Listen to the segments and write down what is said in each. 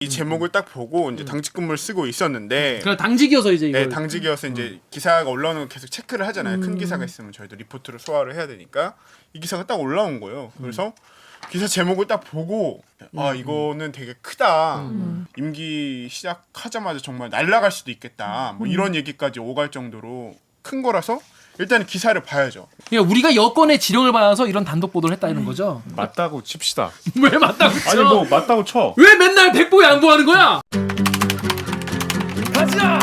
이 제목을 딱 보고 이제 당직 근무를 쓰고 있었는데 그냥 당직이어서 이제 이걸 네, 당직이어서 이제 기사가 올라오는 거 계속 체크를 하잖아요. 큰 기사가 있으면 저희도 리포트로 소화를 해야 되니까 이 기사가 딱 올라온 거예요. 그래서 기사 제목을 딱 보고 아 이거는 되게 크다. 임기 시작하자마자 정말 날아갈 수도 있겠다. 뭐 이런 얘기까지 오갈 정도로 큰 거라서 일단 기사를 봐야죠. 그러니까 우리가 여권의 지령을 받아서 이런 단독 보도를 했다 이런 거죠. 맞다고 칩시다. 왜 맞다고 쳐? 아니 뭐 맞다고 쳐. 왜 맨날 백보 양보하는 거야? 가자.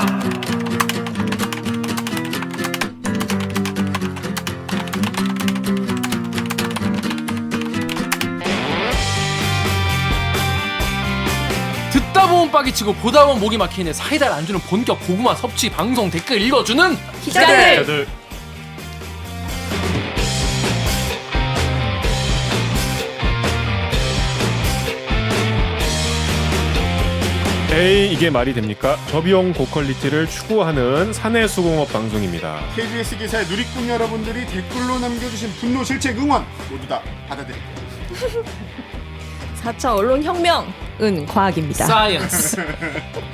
듣다 보면 빡이 치고 보다 보면 목이 막히네. 사이다를 안 주는 본격 고구마 섭취 방송 댓글 읽어주는 기자들. 다들 에이 이게 말이 됩니까? 저비용 고퀄리티를 추구하는 사내수공업 방송입니다. KBS 기사의 누리꾼 여러분들이 댓글로 남겨주신 분노, 질책, 응원 모두 다 받아드릴게요. 4차 언론혁명은 과학입니다. 사이언스.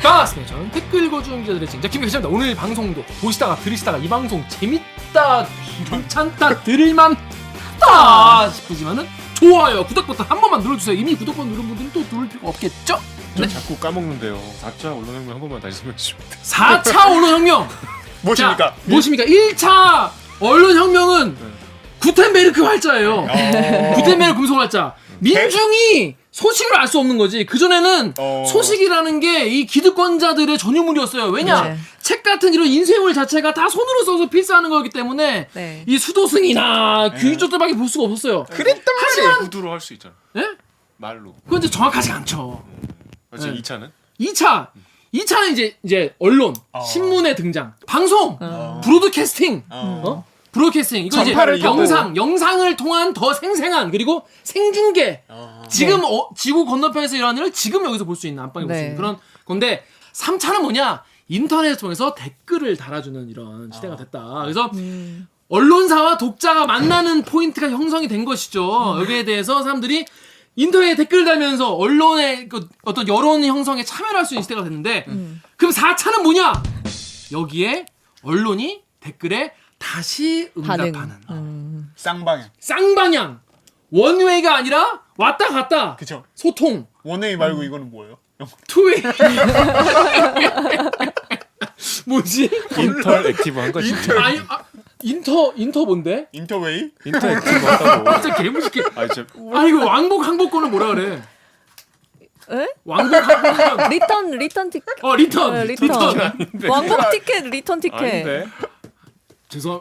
반갑습니다. 저는 댓글 읽어주는 기자들의 진짜 김기자입니다. 오늘 방송도 보시다가 들으시다가 이 방송 재밌다, 괜찮다, 들을만하다 싶으시면은 좋아요, 구독 버튼 한 번만 눌러주세요. 이미 구독 버튼 누른 분들은 또 누를 필요가 없겠죠? 저 자꾸 까먹는데요. 4차 언론혁명 한 번만 다시 설명해 주시면 돼요. 4차 언론혁명. 무엇입니까? 자, 무엇입니까? 1차 언론혁명은 구텐베르크 활자예요. 구텐베르크 금속 활자. 민중이 소식을 알 수 없는 거지. 그전에는 소식이라는 게 이 기득권자들의 전유물이었어요. 왜냐? 네. 책 같은 이런 인쇄물 자체가 다 손으로 써서 필사하는 거기 때문에 네. 이 수도승이나 귀족들밖에 볼 수가 없었어요. 그랬단 하지만 구두로 할 수 있잖아. 예? 말로. 그건 이제 정확하지 않죠. 지금 네. 2차는? 2차는 이제 언론, 신문의 등장, 방송, 브로드캐스팅, 브로드캐스팅. 이거 이제 전파를 영상을 통한 더 생생한 그리고 생중계. 지금 지구 건너편에서 일어나는 일을 지금 여기서 볼 수 있는 안방에 볼 수 있는 네. 그런 건데 3차는 뭐냐? 인터넷을 통해서 댓글을 달아주는 이런 시대가 됐다. 그래서 언론사와 독자가 만나는 포인트가 형성이 된 것이죠. 여기에 대해서 사람들이 인터넷에 댓글을 달면서 언론의 그 어떤 여론 형성에 참여를 할 수 있는 시대가 됐는데 그럼 4차는 뭐냐? 여기에 언론이 댓글에 다시 응답하는 쌍방향. 쌍방향 원웨이가 아니라 왔다 갔다 그쵸. 소통 원웨이 말고 이거는 뭐예요? 투웨이 뭐지? 인터액티브한 거지. 아니 인터 뭔데? 인터웨이? 인터액티브 한다고. 진짜 개무식해. 아 진짜 아 이거 왕복 항복권은 뭐라 그래? 에? 왕복 항복권. 리턴 티켓. 리턴. 네, 리턴. 왕복 티켓, 리턴 티켓. 아닌데.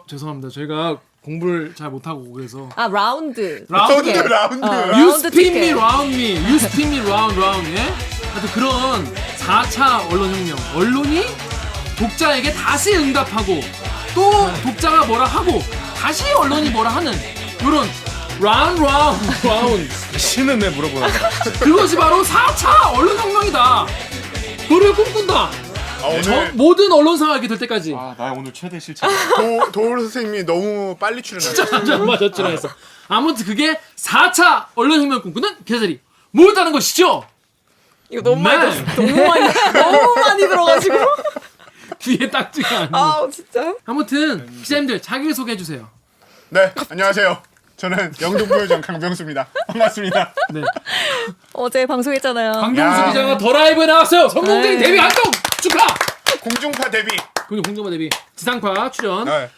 죄송합니다. 저희가 공부를 잘 못하고 그래서 아, 라운드. 라운드. 라운드. You 라운드 spin me 티켓. round me. You spin me round 예? 하여튼 그런 4차 언론혁명. 언론이 독자에게 다시 응답하고 또 독자가 뭐라 하고 다시 언론이 뭐라 하는 요런 round 신은 왜 물어보는 거야? 그것이 바로 4차 언론혁명이다. 그를 꿈꾼다. 오늘 모든 언론사가 이렇게 될 때까지. 아, 나 오늘 최대 실체. 도울 선생님이 너무 빨리 출연하셨어요. 안 맞았죠 해서. 아무튼 그게 4차 언론혁명 꿈꾸는 기자들이 모였다는 것이죠. 이거 너무 네. 많이 너무 많이 들어가지고. 뒤에 딱지가 아니고. 아, 진짜. 아무튼 기자님들 자기 소개해 주세요. 네, 안녕하세요. 저는 영등포요정 강병수입니다. 반갑습니다. 네. 어제 방송했잖아요. 강병수 야. 기자가 더 라이브에 나왔어요. 성공적인 네. 데뷔 활동 축하. 공중파 데뷔. 그리고 공정파 데뷔, 지상파 출연. 네.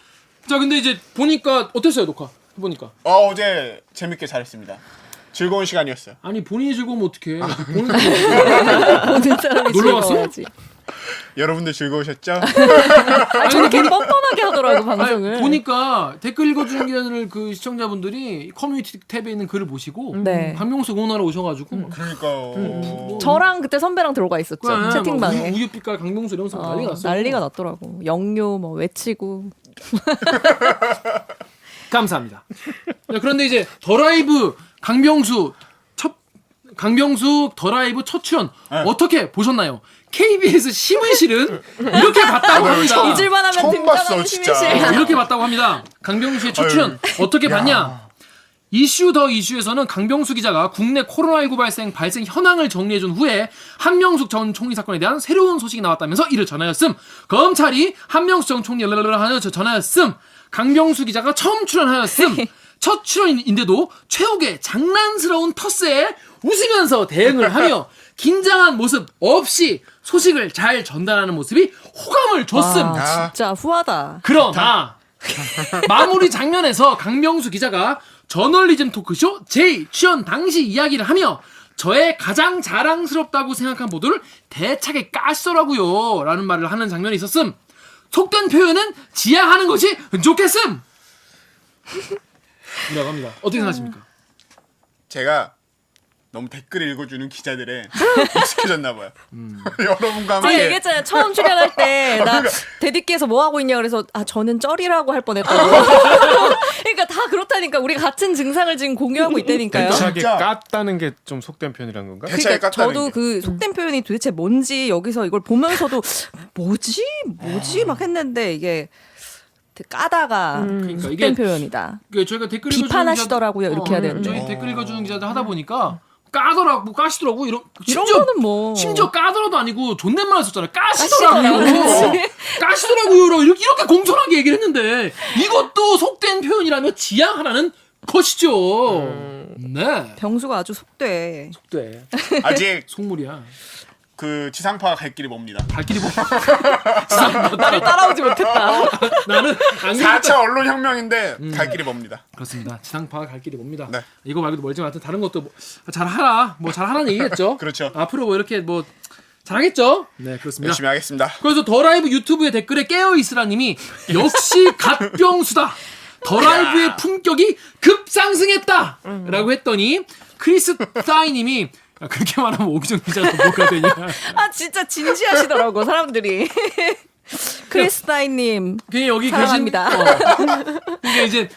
자 근데 이제 보니까 어땠어요 녹화? 해보니까. 어제 재밌게 잘했습니다. 즐거운 시간이었어요. 아니 본인이 즐거우면 어떡해. 본인 모든 사람이 놀러 왔어? 즐거워야지. 여러분들 즐거우셨죠? 아, 저렇게 뻔뻔하게 하더라고, 방송을. 아니, 보니까 댓글 읽어주는 기자들 그 시청자분들이 커뮤니티 탭에 있는 글을 보시고 네. 강명수 응원하러 오셔가지고 그러니까요. 저랑 그때 선배랑 들어가 있었죠. 그래, 채팅방에. 막 우유빛깔 강명수 이러면서 난리가 났어. 난리가 났더라고. 영요 뭐 외치고. 감사합니다. 자, 그런데 이제 더 라이브 강병수 더 라이브 첫 출연 어떻게 보셨나요? KBS 심의실은 이렇게 봤다고 합니다. 잊을만 하면 처음 봤어, 등장하는 진짜. 심의실. 이렇게 봤다고 합니다. 강병수의 첫 출연 어떻게 봤냐? 이슈 더 이슈에서는 강병수 기자가 국내 코로나19 발생 현황을 정리해준 후에 한명숙 전 총리 사건에 대한 새로운 소식이 나왔다면서 이를 전하였음. 검찰이 한명숙 전 총리 하여 전하였음. 강병수 기자가 처음 출연하였음. 첫 출연인데도 최욱의 장난스러운 터스에 웃으면서 대응을 하며 긴장한 모습 없이 소식을 잘 전달하는 모습이 호감을 줬음. 아, 진짜 후하다. 그러나 마무리 장면에서 강병수 기자가 저널리즘 토크쇼 J 출연 당시 이야기를 하며 저의 가장 자랑스럽다고 생각한 보도를 대차게 까시더라고요 라는 말을 하는 장면이 있었음. 속된 표현은 지양하는 것이 좋겠음. 이라고 합니다. 어떻게 생각하십니까? 제가 너무 댓글 읽어주는 기자들에 익숙해졌나 봐요. 여러분과 제가 함께 얘기했잖아요. 처음 출연할 때 나 대디께서 뭐 하고 있냐 그래서 저는 쩔이라고 할 뻔했다고. 그러니까 다 그렇다니까 우리가 같은 증상을 지금 공유하고 있다니까요. 대차게 진짜. 깠다는 게 좀 속된 표현이란 건가? 대차게 그러니까 깠다는 저도 게. 그 속된 표현이 도대체 뭔지 여기서 이걸 보면서도 뭐지 막 했는데 이게 까다가 그러니까 속된 이게 표현이다. 저희가 댓글 비판하시더라고요. 이렇게 해야 되는데. 저희 댓글 읽어주는 기자들 하다 보니까 까시더라고 이런 심지어 거는 뭐 심지어 까더라도 아니고 존댓말 썼잖아요. 까시더라고요. 까시더라고요. 까시더라고요. 이렇게 공손하게 얘기를 했는데 이것도 속된 표현이라며 지양하라는 것이죠. 네. 병수가 아주 속돼. 속돼. 아직 속물이야. 그 지상파가 갈 길이 멉니다. 갈 길이 뭐. 나를 따라오지 못했다. 나는 안 4차 언론 혁명인데 갈 길이 멉니다. 그렇습니다. 지상파가 갈 길이 멉니다. 네. 이거 말고도 멀지만 하여튼 다른 것도 잘하라. 잘하라는 얘기겠죠. 그렇죠. 앞으로 뭐 이렇게 잘하겠죠. 네, 그렇습니다. 열심히 하겠습니다. 그래서 더 라이브 유튜브의 댓글에 깨어있으라님이 역시 갓병수다. 더 라이브의 품격이 급상승했다. 라고 했더니 크리스 사이님이 그렇게 말하면 오기정 기자가 뭐가 되냐. 아 진짜 진지하시더라고 사람들이. 크리스타인님 그냥 여기 사랑합니다. 계신 이게 이제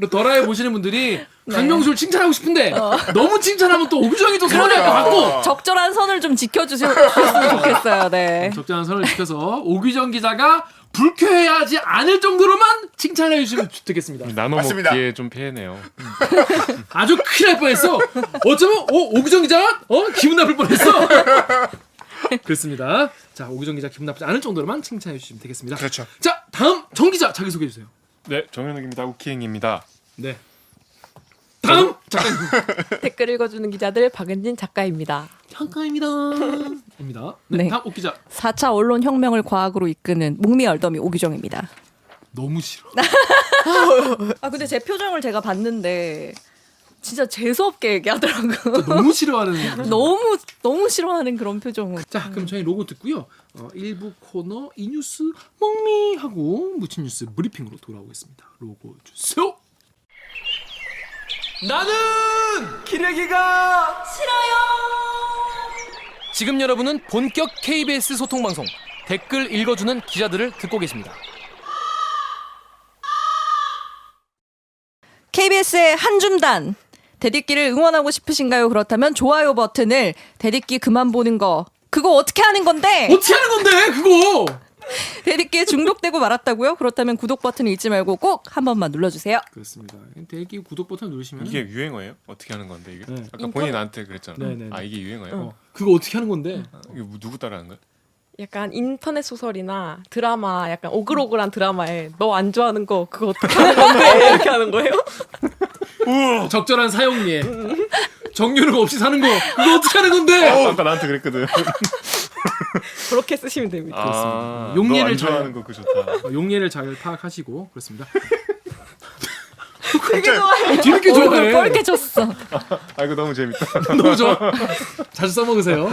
더 라이브 보시는 분들이 강명수를 칭찬하고 싶은데 너무 칭찬하면 또 오기정이 또 서운할 것 같고 적절한 선을 좀 지켜주셨으면 좋겠어요. 네. 적절한 선을 지켜서 오기정 기자가 불쾌하지 않을 정도로만 칭찬해 주시면 좋겠습니다. 나눠 맞습니다. 먹기에 좀 피해네요. 아주 큰일 날 뻔했어. 어쩌면 오기정 기자가 기분 나쁠 뻔했어. 그렇습니다. 자, 오기정 기자 기분 나쁘지 않을 정도로만 칭찬해 주시면 되겠습니다. 그렇죠. 자, 다음 정 기자 자기 소개해 주세요. 네, 정현욱입니다. 우키행입니다. 네. 다음 작가님. 댓글 읽어주는 기자들 박은진 작가입니다. 작가입니다. 입니다. 네, 네. 다음 오 기자. 4차 언론 혁명을 과학으로 이끄는 목미얼더미 오기정입니다. 너무 싫어. 아 근데 제 표정을 제가 봤는데 진짜 재수없게 얘기하더라고요. 너무 싫어하는. 너무 싫어하는 그런 표정을. 자, 그럼 저희 로고 듣고요. 1부 코너 이 뉴스 멍미하고 묻힌 뉴스 브리핑으로 돌아오겠습니다. 로고 주세요. 나는 기레기가 싫어요. 지금 여러분은 본격 KBS 소통 방송 댓글 읽어주는 기자들을 듣고 계십니다. KBS의 한줌단 대디끼를 응원하고 싶으신가요? 그렇다면 좋아요 버튼을 대디끼 그만 보는 거 그거 어떻게 하는 건데? 어떻게 하는 건데 그거? 대디끼에 중독되고 말았다고요? 그렇다면 구독 버튼 잊지 말고 꼭 한 번만 눌러주세요. 그렇습니다. 대기 구독 버튼 누르시면 이게 유행어예요? 어떻게 하는 건데 이게? 네. 아까 본인 나한테 그랬잖아. 네네네. 아 이게 유행어예요? 그거 어떻게 하는 건데? 이게 누구 따라하는 거야? 약간 인터넷 소설이나 드라마, 약간 오글오글한 드라마에 너 안 좋아하는 거 그거 어떻게 하는 건데 이렇게 하는 거예요? 적절한 사용리에 정유료가 없이 사는 거 그거 어떻게 하는 건데? 아까 나한테 그랬거든. 그렇게 쓰시면 됩니다. 아, 용례를 너안 잘- 좋아하는 거 그거 좋다. 용례를 잘 파악하시고 그렇습니다. 되게 좋아요. 뒤늦게 얼굴 좋아해. 뻘개졌어. 아 이거 너무 재밌다. 너무 좋아. 자주 써먹으세요.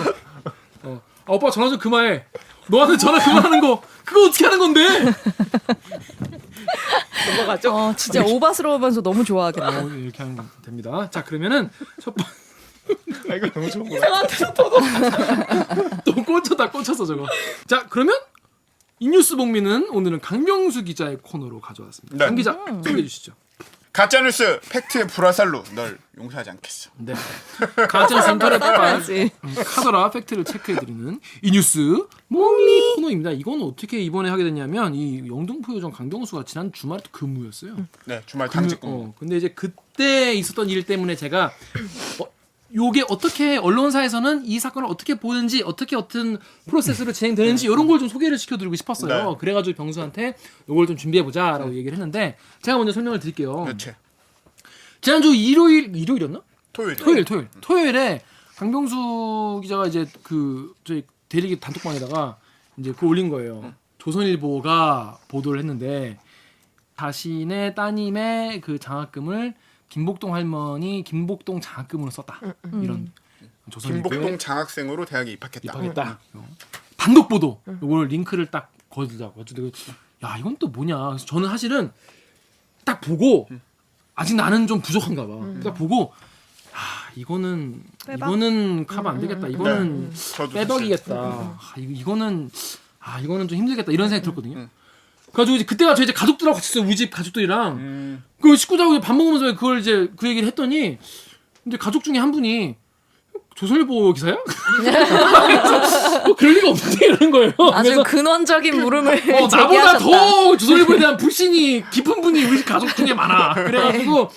오빠 전화 좀 그만해. 너한테 전화 그만하는 거 그거 어떻게 하는 건데? 넘어가죠. 진짜 오바스러우면서 너무 좋아하겠다. 이렇게 하면 됩니다. 자 그러면은 첫 번. 아 이거 너무 좋은 거야. 또 꽂혔어 저거. 자 그러면 이 뉴스 복미는 오늘은 강명수 기자의 코너로 가져왔습니다. 네. 강 기자 소개해 주시죠. 가짜뉴스 팩트의 불화살로 널 용서하지 않겠어. 네. 가짜뉴스 인터넷 발 써야지. 카더라 팩트를 체크해드리는 이 뉴스 몽리 코너입니다. 이건 어떻게 이번에 하게 됐냐면 이 영등포 요정 강병수가 지난 주말에 또 근무였어요. 네, 주말 당직 근무. 근데 이제 그때 있었던 일 때문에 제가 요게 어떻게 언론사에서는 이 사건을 어떻게 보는지 어떻게 어떤 프로세스로 진행되는지 이런 걸 좀 소개를 시켜드리고 싶었어요. 네. 그래가지고 병수한테 요걸 좀 준비해보자라고 얘기를 했는데 제가 먼저 설명을 드릴게요. 그렇지. 지난주 일요일이었나? 토요일. 토요일에 강병수 기자가 이제 그 저희 대리기 단톡방에다가 이제 그걸 올린 거예요. 조선일보가 보도를 했는데 자신의 따님의 그 장학금을 김복동 할머니 김복동 장학금으로 썼다. 이런 조선일보에 김복동 장학생으로 대학에 입학했다. 입학했다. 단독 보도. 요걸 링크를 딱 거두자고. 야 이건 또 뭐냐. 그래서 저는 사실은 딱 보고 아직 나는 좀 부족한가 봐. 딱 보고 이거는 빼박? 이거는 가면 안 되겠다. 이거는 저도 빼박이겠다. 이거는 좀 힘들겠다. 이런 생각이 들었거든요. 그래가지고 이제 그때가 저희 이제 가족들하고 같이 있어요. 우리 집 가족들이랑 그 식구들하고 밥 먹으면서 그걸 이제 그 얘기를 했더니 근데 가족 중에 한 분이 조선일보 기사야? 그래서 그럴 리가 없는데 이러는 거예요. 아주 그래서 근원적인 물음을 나보다 제기하셨다. 더 조선일보에 대한 불신이 깊은 분이 우리 가족 중에 많아. 그래가지고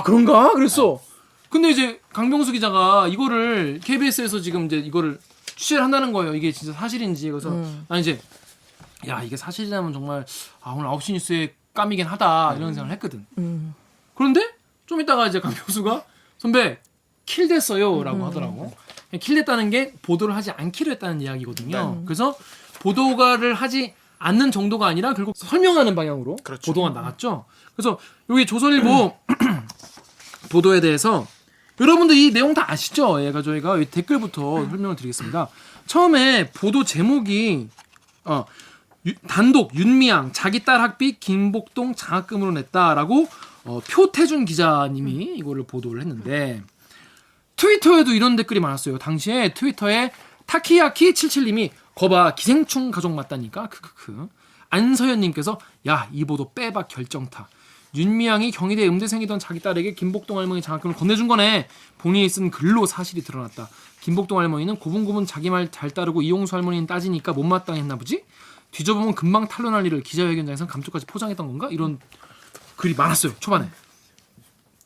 그런가? 그랬어. 근데 이제 강병수 기자가 이거를 KBS에서 지금 이제 이거를 취재를 한다는 거예요. 이게 진짜 사실인지. 그래서 난 이제 야 이게 사실이라면 정말 오늘 9시 뉴스에 까미긴 하다 이런 생각을 했거든. 그런데 좀 이따가 이제 강병수가 선배 킬 됐어요라고 하더라고. 킬 됐다는 게 보도를 하지 않기로 했다는 이야기거든요. 그래서 보도가를 하지 않는 정도가 아니라 결국 설명하는 방향으로 그렇죠. 보도가 나갔죠. 그래서 여기 조선일보 보도에 대해서 여러분들 이 내용 다 아시죠? 얘가 저희가 여기 댓글부터 설명을 드리겠습니다. 처음에 보도 제목이 단독 윤미향 자기 딸 학비 김복동 장학금으로 냈다라고 표태준 기자님이 이거를 보도를 했는데 트위터에도 이런 댓글이 많았어요. 당시에 트위터에 타키야키77님이 거봐 기생충 가족 맞다니까 크크크. 안서연님께서 야 이 보도 빼박 결정타. 윤미향이 경희대 음대생이던 자기 딸에게 김복동 할머니 장학금을 건네준 거네. 본인이 쓴 글로 사실이 드러났다. 김복동 할머니는 고분고분 자기 말 잘 따르고 이용수 할머니는 따지니까 못마땅했나 보지? 뒤져보면 금방 탄로날 일을 기자회견장에서 감쪽까지 포장했던 건가? 이런 글이 많았어요. 초반에.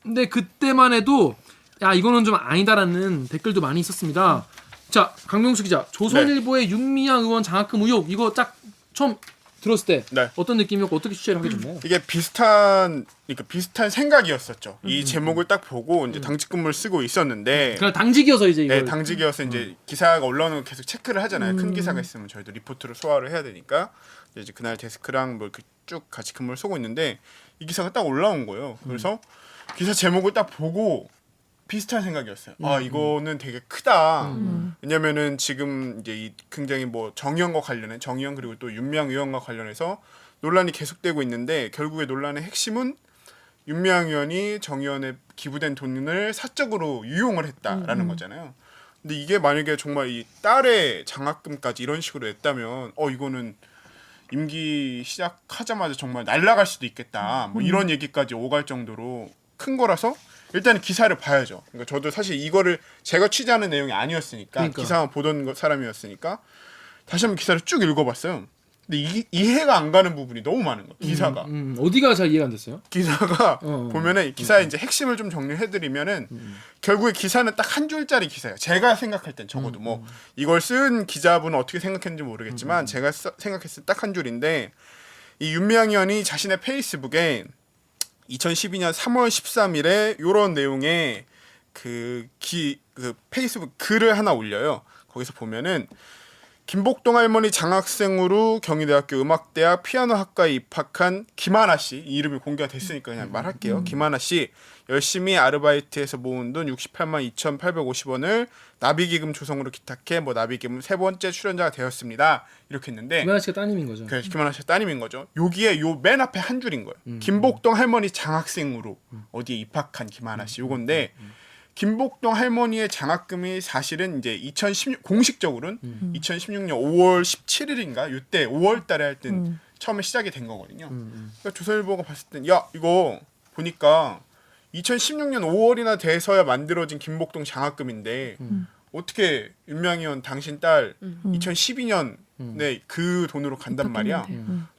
근데 그때만 해도 야 이거는 좀 아니다라는 댓글도 많이 있었습니다. 자 강명수 기자 조선일보의 윤미향 의원 장학금 의혹 이거 딱 처음 들었을 때 네. 어떤 느낌이었고 어떻게 취재를 하게 됐나요? 이게 비슷한 생각이었었죠. 이 제목을 딱 보고 이제 당직근무를 쓰고 있었는데 그냥 당직이어서 이제 이걸 당직이어서 이제 기사가 올라오는 거 계속 체크를 하잖아요. 큰 기사가 있으면 저희도 리포트로 소화를 해야 되니까 이제 그날 데스크랑 뭐 쭉 같이 근무를 쏘고 있는데 이 기사가 딱 올라온 거예요. 그래서 기사 제목을 딱 보고 비슷한 생각이었어요. 이거는 되게 크다. 왜냐면은 지금 이제 이 굉장히 뭐 정의원과 관련해 정의원 그리고 또 윤미향 의원과 관련해서 논란이 계속되고 있는데 결국에 논란의 핵심은 윤미향 의원이 정의원에 기부된 돈을 사적으로 유용을 했다라는 거잖아요. 근데 이게 만약에 정말 이 딸의 장학금까지 이런 식으로 냈다면 이거는 임기 시작하자마자 정말 날아갈 수도 있겠다. 뭐 이런 얘기까지 오갈 정도로 큰 거라서 일단 기사를 봐야죠. 그러니까 저도 사실 이거를 제가 취재하는 내용이 아니었으니까 그러니까. 기사만 보던 사람이었으니까 다시 한번 기사를 쭉 읽어봤어요. 근데 이해가 안 가는 부분이 너무 많은 거예요. 기사가. 어디가 잘 이해가 안 됐어요? 기사가 보면은 기사의 이제 핵심을 좀 정리해드리면은 결국에 기사는 딱 한 줄짜리 기사예요. 제가 생각할 땐 적어도 뭐 이걸 쓴 기자분은 어떻게 생각했는지 모르겠지만 제가 생각했을 때 딱 한 줄인데 이 윤미향 의원이 자신의 페이스북에 2012년 3월 13일에 이런 내용의 그 페이스북 글을 하나 올려요. 거기서 보면은 김복동 할머니 장학생으로 경희대학교 음악대학 피아노학과에 입학한 김하나 씨, 이 이름이 공개가 됐으니까 그냥 말할게요. 김하나 씨 열심히 아르바이트해서 모은 돈 68만 2,850원을 나비기금 조성으로 기탁해 뭐 나비기금 세 번째 출연자가 되었습니다. 이렇게 했는데 김하나 씨가 따님인 거죠. 그래서 김하나 씨가 따님인 거죠. 여기에 요 맨 앞에 한 줄인 거예요. 김복동 할머니 장학생으로 어디에 입학한 김하나 씨 요건데 김복동 할머니의 장학금이 사실은 이제 2016 공식적으로는 2016년 5월 17일인가 이때 5월 달에 할 땐 처음에 시작이 된 거거든요. 그러니까 조선일보가 봤을 땐 야 이거 보니까 2016년 5월이나 돼서야 만들어진 김복동 장학금인데 어떻게 윤명희 의원 당신 딸 2012년에 그 돈으로 간단 말이야.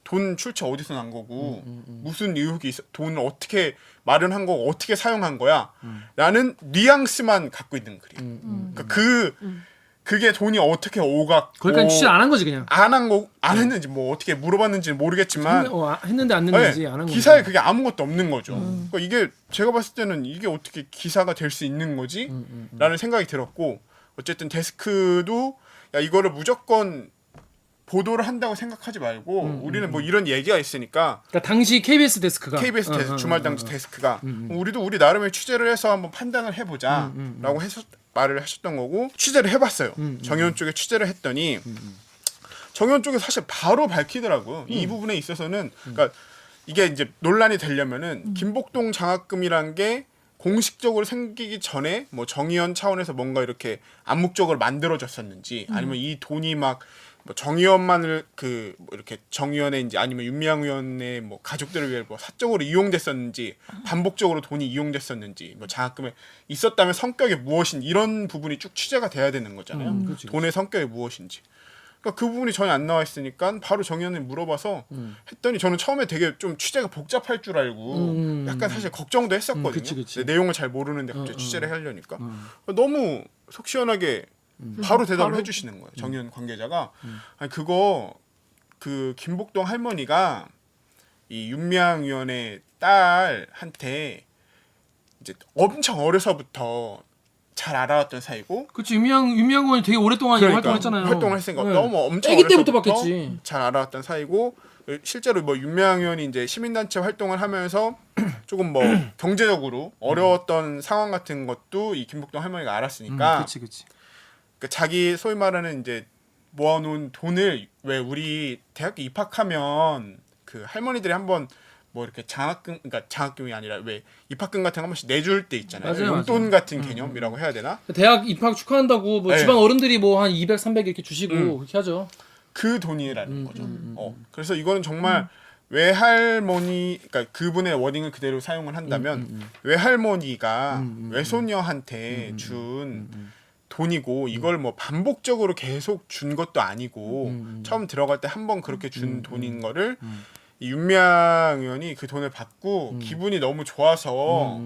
돈 출처 어디서 난 거고 무슨 의혹이 있어? 돈을 어떻게 마련한 거고 어떻게 사용한 거야? 라는 뉘앙스만 갖고 있는 글이야. 그러니까 그게 돈이 어떻게 오갔고 거기까지 취재 안 한 거지 그냥. 안 했는지 뭐 어떻게 물어봤는지는 모르겠지만 했는데 안 했는지 네, 안 한 거지. 기사에 그게 아무것도 없는 거죠. 그러니까 이게 제가 봤을 때는 이게 어떻게 기사가 될 수 있는 거지? 라는 생각이 들었고 어쨌든 데스크도 야 이거를 무조건 보도를 한다고 생각하지 말고 우리는 뭐 이런 얘기가 있으니까 그러니까 당시 KBS 데스크가 KBS 주말 당시 데스크가 우리도 우리 나름의 취재를 해서 한번 판단을 해보자라고 말을 하셨던 거고 취재를 해봤어요. 정의원 쪽에 취재를 했더니 정의원 쪽에 사실 바로 밝히더라고요. 이 부분에 있어서는 그러니까 이게 이제 논란이 되려면은 김복동 장학금이란 게 공식적으로 생기기 전에 뭐 정의원 차원에서 뭔가 이렇게 암묵적으로 만들어졌었는지 아니면 이 돈이 막 뭐 정의원만을 뭐 이렇게 정의원의 이제 아니면 윤미향 의원의 뭐 가족들을 위해 뭐 사적으로 이용됐었는지 반복적으로 돈이 이용됐었는지 뭐 장학금에 있었다면 성격이 무엇인지 이런 부분이 쭉 취재가 돼야 되는 거잖아요. 돈의 성격이 무엇인지. 그러니까 그 부분이 전혀 안 나와 있으니까 바로 정의원을 물어봐서 했더니 저는 처음에 되게 좀 취재가 복잡할 줄 알고 약간 사실 걱정도 했었거든요. 그치. 내용을 잘 모르는데 갑자기 취재를 하려니까 너무 속 시원하게 바로 대답을 해주시는 거예요. 정의원 관계자가 아니 그거 그 김복동 할머니가 이 윤미향 의원의 딸한테 이제 엄청 어려서부터 잘 알아왔던 사이고 그치 윤미향 의원이 되게 오랫동안 활동했잖아요. 활동을 했으니까 네. 너무 엄청 아기 때부터 어려서부터 봤겠지. 잘 알아왔던 사이고 실제로 뭐 윤미향 의원이 이제 시민단체 활동을 하면서 조금 뭐 경제적으로 어려웠던 상황 같은 것도 이 김복동 할머니가 알았으니까 그치. 그러니까 자기 소위 말하는 이제 모아놓은 돈을 왜 우리 대학교 입학하면 그 할머니들이 한번 뭐 이렇게 그러니까 장학금이 아니라 왜 입학금 같은 거 한 번씩 내줄 때 있잖아요. 맞아요, 용돈 같은 개념이라고 해야 되나? 대학 입학 축하한다고 뭐 네. 주방 어른들이 뭐 한 200, 300 이렇게 주시고 그렇게 하죠. 그 돈이라는 거죠. 그래서 이거는 정말 외할머니, 그러니까 그분의 워딩을 그대로 사용을 한다면 외할머니가 외손녀한테 준 돈이고 이걸 뭐 반복적으로 계속 준 것도 아니고 처음 들어갈 때 한 번 그렇게 준 돈인 거를 이 윤미향 의원이 그 돈을 받고 기분이 너무 좋아서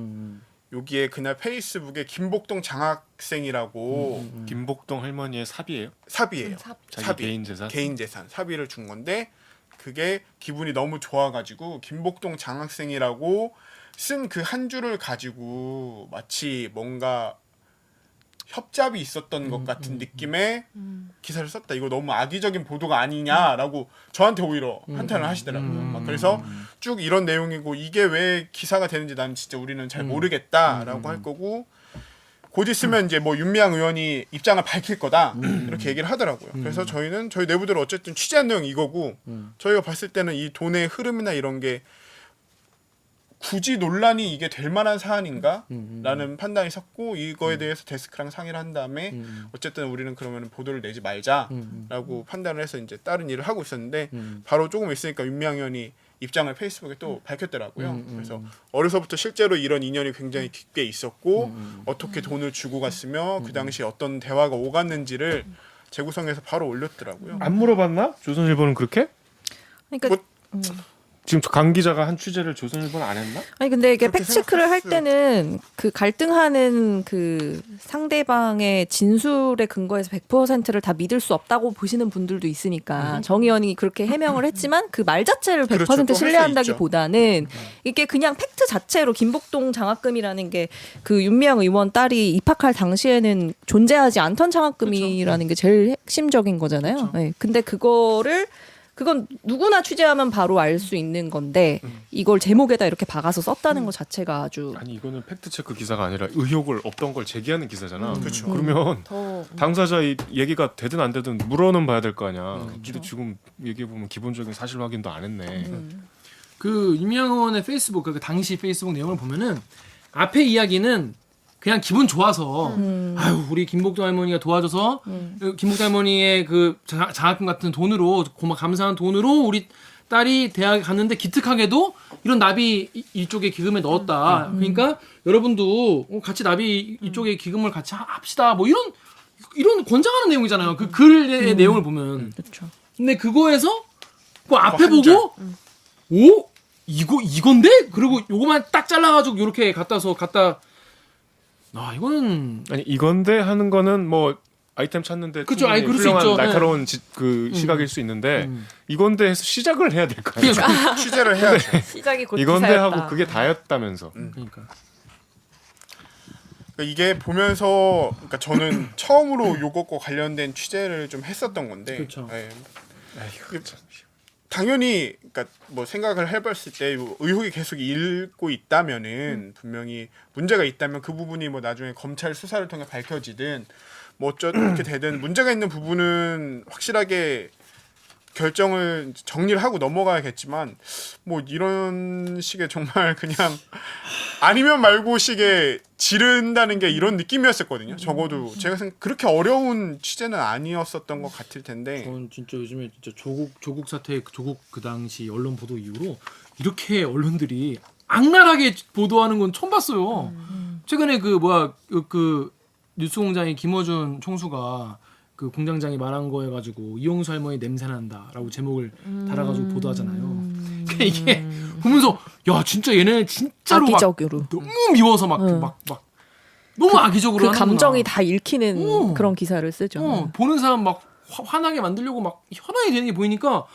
여기에 그날 페이스북에 김복동 장학생이라고 김복동 할머니의 사비예요? 사비예요. 자기 개인 재산? 개인 재산 사비를 준 건데 그게 기분이 너무 좋아가지고 김복동 장학생이라고 쓴 그 한 줄을 가지고 마치 뭔가 협잡이 있었던 것 같은 느낌의 기사를 썼다. 이거 너무 악의적인 보도가 아니냐라고 저한테 오히려 한탄을 하시더라고요. 막 그래서 쭉 이런 내용이고 이게 왜 기사가 되는지 나는 진짜 우리는 잘 모르겠다라고 할 거고 곧 있으면 이제 뭐 윤미향 의원이 입장을 밝힐 거다 이렇게 얘기를 하더라고요. 그래서 저희 내부대로 어쨌든 취재한 내용이 이거고 저희가 봤을 때는 이 돈의 흐름이나 이런 게 굳이 논란이 이게 될 만한 사안인가? 라는 판단이 섰고 이거에 대해서 데스크랑 상의를 한 다음에 어쨌든 우리는 그러면 보도를 내지 말자라고 판단을 해서 이제 다른 일을 하고 있었는데 바로 조금 있으니까 윤미향 의원이 입장을 페이스북에 또 밝혔더라고요. 그래서 어려서부터 실제로 이런 인연이 굉장히 깊게 있었고 어떻게 돈을 주고 갔으며 그 당시에 어떤 대화가 오갔는지를 재구성해서 바로 올렸더라고요. 안 물어봤나? 조선일보는 그렇게? 그러니까 뭐, 지금 강 기자가 한 취재를 조선일보는 안 했나? 아니 근데 이게 그렇게 팩트체크를 할 생각했어요. 때는 그 갈등하는 그 상대방의 진술에 근거해서 100%를 다 믿을 수 없다고 보시는 분들도 있으니까 정 의원이 그렇게 해명을 했지만 그 말 자체를 100% 그렇죠. 또할수 신뢰한다기보다는 이게 그냥 팩트 자체로 김복동 장학금이라는 게 그 윤미향 의원 딸이 입학할 당시에는 존재하지 않던 장학금이라는 게 제일 핵심적인 거잖아요. 네. 근데 그건 누구나 취재하면 바로 알 수 있는 건데 이걸 제목에다 이렇게 박아서 썼다는 것 자체가 아주 아니 이거는 팩트 체크 기사가 아니라 의혹을 없던 걸 제기하는 기사잖아. 그렇죠. 그러면 더 당사자 이 얘기가 되든 안 되든 물어는 봐야 될 거 아니야. 근데 지금 얘기해 보면 기본적인 사실 확인도 안 했네. 그 윤미향 의원의 페이스북 그 당시 페이스북 내용을 보면은 앞에 이야기는 그냥 기분 좋아서 아유 우리 김복동 할머니가 도와줘서 김복동 할머니의 그 장학금 같은 돈으로 고마 감사한 돈으로 우리 딸이 대학에 갔는데 기특하게도 이런 나비 이쪽에 기금에 넣었다. 그러니까 여러분도 같이 나비 이쪽에 기금을 같이 합시다. 뭐 이런 권장하는 내용이잖아요. 그 글의 내용을 보면. 그렇죠. 근데 그거에서 그 앞에 한 줄. 보고 오 이건데? 그리고 요거만 딱 잘라가지고 이렇게 갖다 이거는 아니 이건데 하는 거는 뭐 아이템 찾는데 그쵸, 충분히 그럴 수 훌륭한 있죠. 날카로운 그 시각일 수 있는데 이건데 해서 시작을 해야 될 거 아니에요. 그러니까 취재를 해야죠. 시작이 곧 이건데 기사였다. 하고 그게 다였다면서. 그러니까. 그러니까 이게 보면서 그러니까 저는 처음으로 요것과 관련된 취재를 좀 했었던 건데 그쵸. 예. 당연히 그러니까 뭐 생각을 해봤을 때 의혹이 계속 일고 있다면은 분명히 문제가 있다면 그 부분이 뭐 나중에 검찰 수사를 통해 밝혀지든 뭐 어떻게 되든 문제가 있는 부분은 확실하게 결정을 정리를 하고 넘어가야겠지만 뭐 이런 식의 정말 그냥 아니면 말고 식의 지른다는 게 이런 느낌이었었거든요. 적어도 제가 생각 그렇게 어려운 취재는 아니었었던 것 같을 텐데 저는 진짜 요즘에 진짜 조국 사태 조국 그 당시 언론 보도 이후로 이렇게 언론들이 악랄하게 보도하는 건 처음 봤어요. 최근에 그 뉴스공장의 김어준 총수가 그 공장장이 말한 거에 가지고 이용수 할머니 냄새 난다라고 제목을 달아가지고 보도하잖아요. 그러니까 이게 보면서 야 진짜 얘네 진짜로 막 악의적으로 너무 미워서 막 너무 악의적으로 그 하는구나. 감정이 다 읽히는 오. 그런 기사를 쓰죠. 보는 사람 막 화나게 만들려고 막 현황이 되는 게 보이니까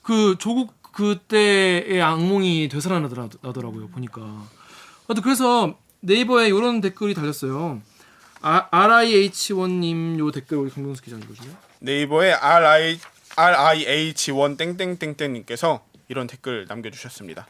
그 조국 그때의 악몽이 되살아나더라고요 보니까. 하여튼 그래서 네이버에 이런 댓글이 달렸어요. RIH1님 요 댓글 우리 강동수 기자 읽어주세요. 네이버에 RIH1 땡땡땡땡님께서 이런 댓글 남겨주셨습니다.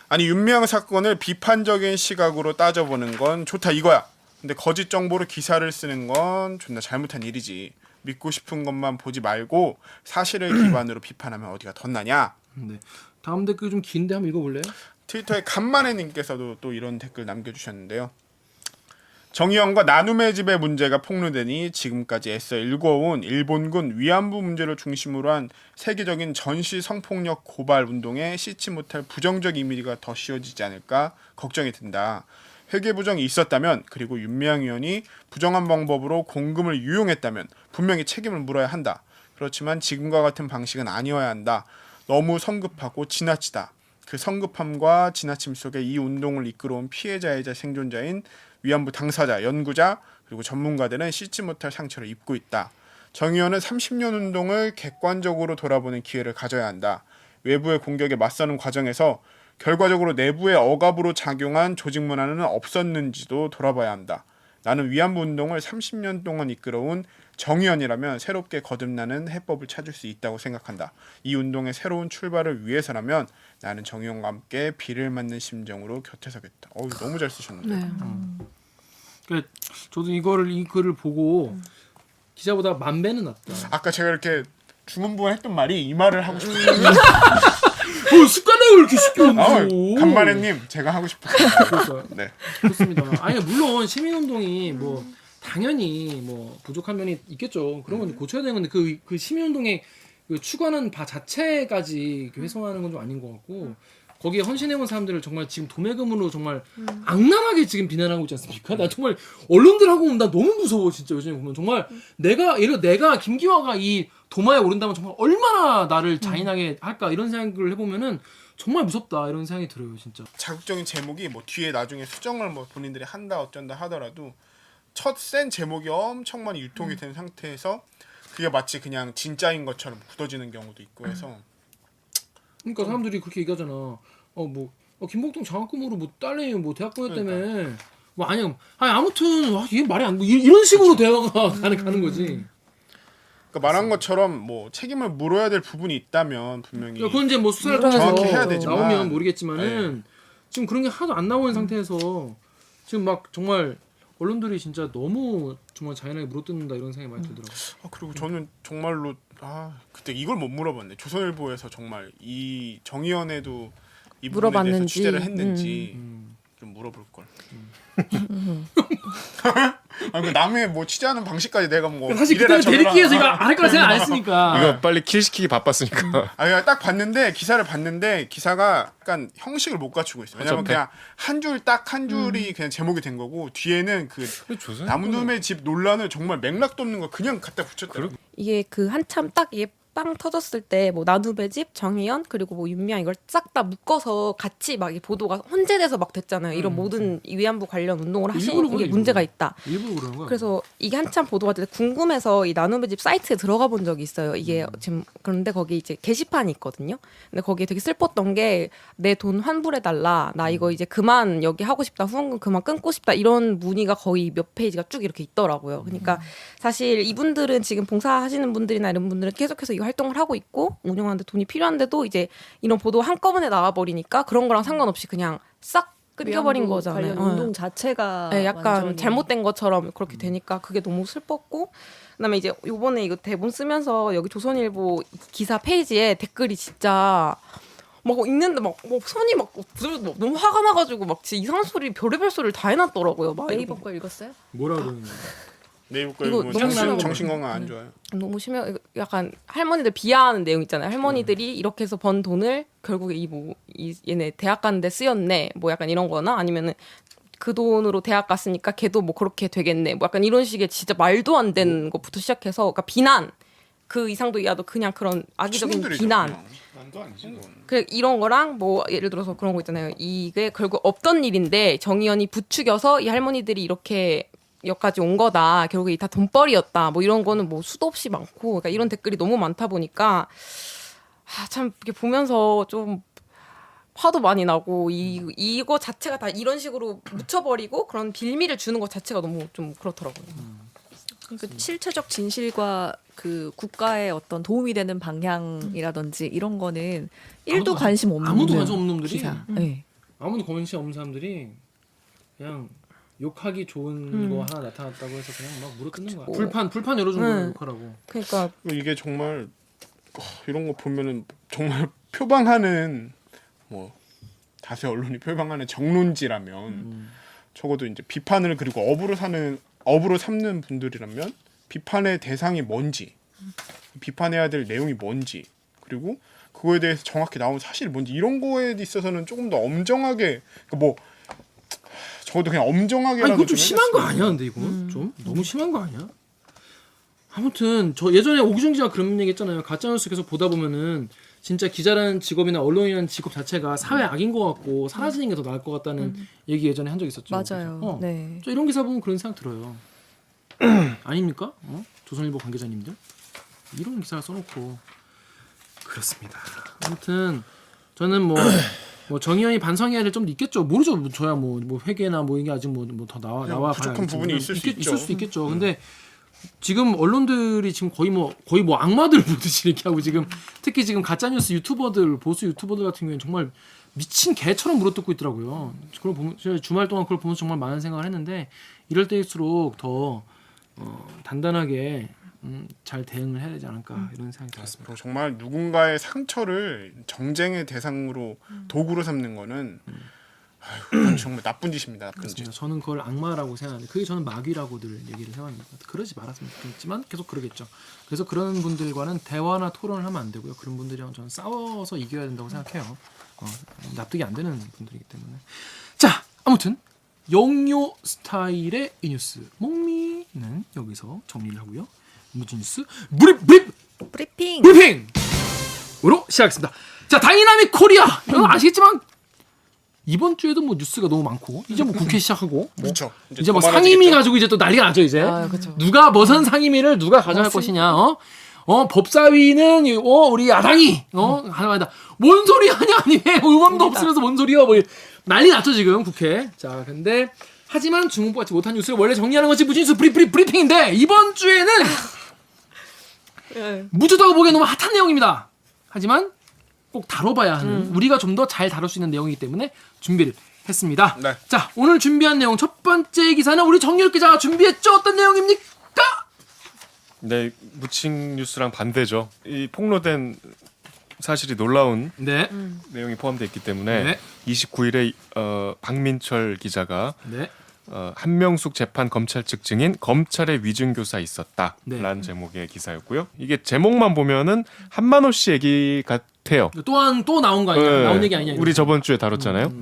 아니 윤미향 사건을 비판적인 시각으로 따져보는 건 좋다 이거야. 근데 거짓 정보로 기사를 쓰는 건 존나 잘못한 일이지. 믿고 싶은 것만 보지 말고 사실을 기반으로 비판하면 어디가 덧나냐. 네. 다음 댓글 좀 긴데 한번 읽어볼래요? 트위터에 간만에님께서도 또 이런 댓글 남겨주셨는데요. 정의연과 나눔의 집의 문제가 폭로되니 지금까지 애써 일궈온 일본군 위안부 문제를 중심으로 한 세계적인 전시 성폭력 고발 운동에 씻지 못할 부정적 이미지가 더 씌워지지 않을까 걱정이 든다. 회계 부정이 있었다면 그리고 윤미향 의원이 부정한 방법으로 공금을 유용했다면 분명히 책임을 물어야 한다. 그렇지만 지금과 같은 방식은 아니어야 한다. 너무 성급하고 지나치다. 그 성급함과 지나침 속에 이 운동을 이끌어온 피해자이자 생존자인 위안부 당사자, 연구자 그리고 전문가들은 씻지 못할 상처를 입고 있다. 정 의원은 30년 운동을 객관적으로 돌아보는 기회를 가져야 한다. 외부의 공격에 맞서는 과정에서 결과적으로 내부의 억압으로 작용한 조직 문화는 없었는지도 돌아봐야 한다. 나는 위안부 운동을 30년 동안 이끌어온 정 의원이라면 새롭게 거듭나는 해법을 찾을 수 있다고 생각한다. 이 운동의 새로운 출발을 위해서라면 나는 정 의원과 함께 비를 맞는 심정으로 곁에 서겠다. 너무 잘 쓰셨는데. 네. 그러니까 저도 이 글을 보고 기자보다 만 배는 낫다. 아까 제가 이렇게 중언부언했던 말이 이 말을 하고 싶어요. 습관을 이렇게 쉽게 얹고. 간만에님 제가 하고 싶어요. 그래서 네. 좋습니다. 아니 물론 시민운동이 뭐 당연히 뭐 부족한 면이 있겠죠. 그런 건 고쳐야 되는 건데 그 시민운동의 그 추구하는 바 자체까지 훼손하는 건 좀 아닌 것 같고 거기에 헌신해온 사람들을 정말 지금 도매금으로 정말 악랄하게 지금 비난하고 있지 않습니까? 나 정말 언론들하고 보면 나 너무 무서워 진짜 요즘에 보면 정말 내가 김기화가 이 도마에 오른다면 정말 얼마나 나를 잔인하게 할까 이런 생각을 해보면은 정말 무섭다 이런 생각이 들어요 진짜. 자극적인 제목이 뭐 뒤에 나중에 수정을 뭐 본인들이 한다 어쩐다 하더라도 첫 센 제목이 엄청 많이 유통이 된 상태에서 그게 마치 그냥 진짜인 것처럼 굳어지는 경우도 있고 해서 그러니까 사람들이 그렇게 얘기하잖아. 김복동 장학금으로 뭐 딸내미 뭐 대학 보냈다며. 뭐 아니 아무튼 이게 말이 안 돼. 이런 식으로 대화가 가는 거지. 그러니까 말한 것처럼 뭐 책임을 물어야 될 부분이 있다면 분명히 그건 이제 뭐 수사를 통해서 정확히 해야 되지만 나오면 모르겠지만은 지금 그런 게 하나도 안 나오는 상태에서 지금 막 정말 언론들이 진짜 너무 정말 잔인하게 물어뜯는다 이런 생각이 많이 들더라고요. 그리고 저는 정말로 그때 이걸 못 물어봤네. 조선일보에서 정말 이 정의연에도 이 부분에 대해서 물어봤는지. 취재를 했는지 좀 물어볼 걸. 그 남의 뭐 취재하는 방식까지 내가 뭐 사실 이래라 그때는 저래라. 대리기에서 이거 안 할 거라 생각 안 했으니까. 이거 빨리 킬 시키기 바빴으니까. 그냥 딱 봤는데 기사를 봤는데 기사가 약간 형식을 못 갖추고 있어요. 왜냐면 그냥 한 줄 딱 한 줄이 그냥 제목이 된 거고 뒤에는 그 조선 나무놈의 집 논란을 정말 맥락도 없는 거 그냥 갖다 붙였더라고. 이게 그 한참 딱 이게 빵 터졌을 때 뭐 나누배 집, 정희연 그리고 뭐 윤미향 이걸 싹 다 묶어서 같이 막 이 보도가 혼재돼서 막 됐잖아요. 이런 모든 위안부 관련 운동을 일부러 하시는 게 그래, 문제가 일부러. 있다. 일부러 그러는 거야. 그래서 이게 한참 보도가 될 때 궁금해서 이 나눔의 집 사이트에 들어가 본 적이 있어요. 이게 지금 그런데 거기 이제 게시판이 있거든요. 근데 거기에 되게 슬펐던 게 내 돈 환불해 달라. 나 이거 이제 그만 여기 하고 싶다. 후원금 그만 끊고 싶다. 이런 문의가 거의 몇 페이지가 쭉 이렇게 있더라고요. 그러니까 사실 이분들은 지금 봉사하시는 분들이나 이런 분들은 계속해서 이 활동을 하고 있고 운영하는데 돈이 필요한데도 이제 이런 보도가 한꺼번에 나와 버리니까 그런 거랑 상관없이 그냥 싹 끊겨버린 위안부 거잖아요. 관련 운동 자체가 네, 약간 완전히 잘못된 것처럼 그렇게 되니까 그게 너무 슬펐고 그다음에 이제 요번에 이거 대본 쓰면서 여기 조선일보 기사 페이지에 댓글이 진짜 막 읽는데 막 손이 막 너무 화가 나가지고 막 진짜 이상한 소리 별의별 소리를 다 해놨더라고요. 막 네이버 거 읽었어요? 뭐라 그러는 거야? 네이버 거 이거 뭐 너무 심하고 정신 건강 안 좋아요. 너무 심해. 이거 약간 할머니들 비하하는 내용 있잖아요. 할머니들이 이렇게 해서 번 돈을 결국에 이 얘네 대학 가는데 쓰였네. 뭐 약간 이런 거나 아니면은 그 돈으로 대학 갔으니까 걔도 뭐 그렇게 되겠네. 뭐 약간 이런 식의 진짜 말도 안 되는 것부터 시작해서 그러니까 비난 그 이상도 이하도 그냥 그런 악의적인 친구들이죠, 비난. 그냥. 난도 아니지 그건. 그 이런 거랑 뭐 예를 들어서 그런 거 있잖아요. 이게 결국 없던 일인데 정의연이 부추겨서 이 할머니들이 이렇게 여기까지 온 거다. 결국에 다 돈벌이였다. 뭐 이런 거는 뭐 수도 없이 많고, 그러니까 이런 댓글이 너무 많다 보니까 참 이렇게 보면서 좀 화도 많이 나고 이거 자체가 다 이런 식으로 묻혀버리고 그런 빌미를 주는 것 자체가 너무 좀 그렇더라고요. 그 실체적 진실과 그 국가의 어떤 도움이 되는 방향이라든지 이런 거는 1도 관심 없는 아무도 관심 없는 놈들이 기사. 네. 아무도 관심 없는 사람들이 그냥 욕하기 좋은 거 하나 나타났다고 해서 그냥 막 물어뜯는 거야. 불판 열어준 거야 욕하라고. 그러니까 이게 정말 이런 거 보면은 정말 표방하는 뭐 다수의 언론이 표방하는 정론지라면 적어도 이제 비판을 그리고 업으로 삼는 분들이라면 비판의 대상이 뭔지, 비판해야 될 내용이 뭔지, 그리고 그거에 대해서 정확히 나온 사실이 뭔지 이런 거에 있어서는 조금 더 엄정하게 그러니까 뭐 적어도 그냥 엄정하게라도 아니 이거 좀 좀 심한 거 해줬으면. 아니야? 근데 이거 좀 너무 심한 거 아니야? 아무튼 저 예전에 오기정 기자가 그런 얘기했잖아요. 가짜뉴스 계속 보다 보면은 진짜 기자라는 직업이나 언론이라는 직업 자체가 사회 악인 것 같고 사라지는 게 더 나을 것 같다는 얘기 예전에 한 적 있었죠. 맞아요. 그죠? 네. 저 이런 기사 보면 그런 생각 들어요. 아닙니까? 조선일보 관계자님들 이런 기사를 써놓고 그렇습니다. 아무튼 저는 뭐 정의연이 반성해야 될 점도 있겠죠. 모르죠. 저야 뭐 회계나 뭐 이게 아직 뭐 더 나와 부족한 부분이 있을 수 있죠. 있을 수도 있겠죠. 근데 지금 언론들이 지금 거의 뭐 악마들 보듯이 이렇게 하고 지금 특히 지금 가짜뉴스 유튜버들 보수 유튜버들 같은 경우에는 정말 미친 개처럼 물어뜯고 있더라고요. 그걸 보면 제가 주말 동안 그걸 보면서 정말 많은 생각을 했는데 이럴 때일수록 더 단단하게 잘 대응을 해야 되지 않을까 이런 생각이 들었습니다. 그리고 정말 누군가의 상처를 정쟁의 대상으로 도구로 삼는 거는 아유, 정말 나쁜 짓입니다. 나쁜 짓. 그렇습니다. 저는 그걸 악마라고 생각하는데 그게 저는 마귀라고 늘 얘기를 해왔습니다. 그러지 말았으면 좋겠지만 계속 그러겠죠. 그래서 그런 분들과는 대화나 토론을 하면 안 되고요. 그런 분들이랑 저는 싸워서 이겨야 된다고 생각해요. 납득이 안 되는 분들이기 때문에. 자, 아무튼 영요 스타일의 이 뉴스 목미는 여기서 정리를 하고요. 무슨 뉴스? 브리핑. 브리핑으로 시작하겠습니다. 자, 다이나믹 코리아. 여러분 아시겠지만 이번 주에도 뭐 뉴스가 너무 많고 이제 뭐 국회 시작하고 그렇죠. 이제 뭐 상임위 가지고 이제 또 난리가 나죠 이제. 그쵸. 누가 무슨 상임위를 누가 가져갈 것이냐. 법사위는 우리 야당이 하나마다 뭔 소리 하냐 아니 왜 의원도 없으면서 뭔 소리야 뭐 난리 났죠 지금 국회. 자 근데 하지만 주목받지 못한 뉴스를 원래 정리하는 것이 무진뉴스 브리핑인데 이번 주에는 무주다고 보기엔 너무 핫한 내용입니다. 하지만 꼭 다뤄봐야 하는 우리가 좀 더 잘 다룰 수 있는 내용이기 때문에 준비를 했습니다. 네. 자 오늘 준비한 내용 첫 번째 기사는 우리 정유럽 기자가 준비했죠. 어떤 내용입니까? 네, 무칭 뉴스랑 반대죠. 이 폭로된 사실이 놀라운 네. 내용이 포함되어 있기 때문에 네. 29일에 박민철 기자가 네. 한명숙 재판 검찰 측 증인 검찰의 위증교사 있었다라는 네. 제목의 기사였고요. 이게 제목만 보면은 한만호 씨 얘기 같아요. 또 나온 거 아니야? 네. 나온 얘기 아니냐? 우리 저번 주에 다뤘잖아요.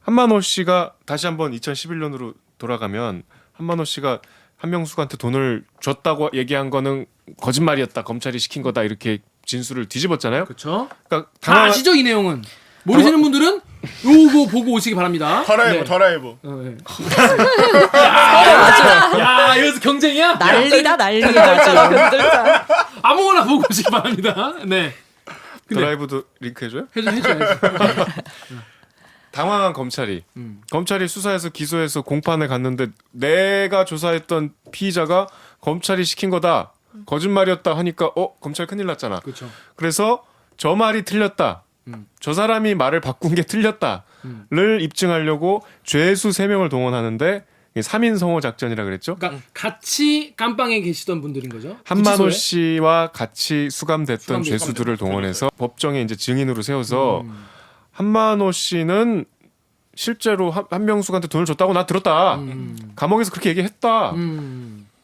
한만호 씨가 다시 한번 2011년으로 돌아가면 한만호 씨가 한명숙한테 돈을 줬다고 얘기한 거는 거짓말이었다. 검찰이 시킨 거다. 이렇게 진술을 뒤집었잖아요. 그렇죠. 그러니까 다 아시죠 이 내용은? 모르시는 분들은 요거 보고 오시기 바랍니다. 더라이브 네. 더라이브. 네. 야, 여기서 경쟁이야? 난리다 난리야. 아무거나 보고 오시기 바랍니다. 네. 근데 드라이브도 링크 해줘요? 해줘야지. 당황한 검찰이 검찰이 수사해서 기소해서 공판에 갔는데 내가 조사했던 피의자가 검찰이 시킨 거다. 거짓말이었다 하니까 검찰 큰일 났잖아. 그렇죠. 그래서 저 말이 틀렸다. 저 사람이 말을 바꾼 게 틀렸다를 입증하려고 죄수 3명을 동원하는데 3인 성호 작전이라 그랬죠. 그러니까 같이 깜빵에 계시던 분들인 거죠. 한만호 구치소에? 씨와 같이 수감됐던 수감됐- 죄수들을 동원해서 법정에 이제 증인으로 세워서 한만호 씨는 실제로 한명숙한테 돈을 줬다고 나 들었다. 감옥에서 그렇게 얘기했다.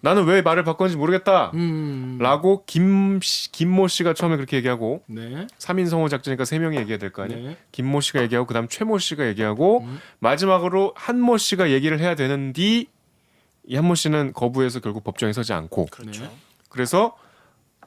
나는 왜 말을 바꿨는지 모르겠다. 라고 김모 씨가 처음에 그렇게 얘기하고 네. 3인 성호 작전이니까 3명이 얘기해야 될 거 아니에요. 네. 김모 씨가 얘기하고 그다음 최모 씨가 얘기하고 마지막으로 한모 씨가 얘기를 해야 되는데 이 한모 씨는 거부해서 결국 법정에 서지 않고 그렇죠. 그래서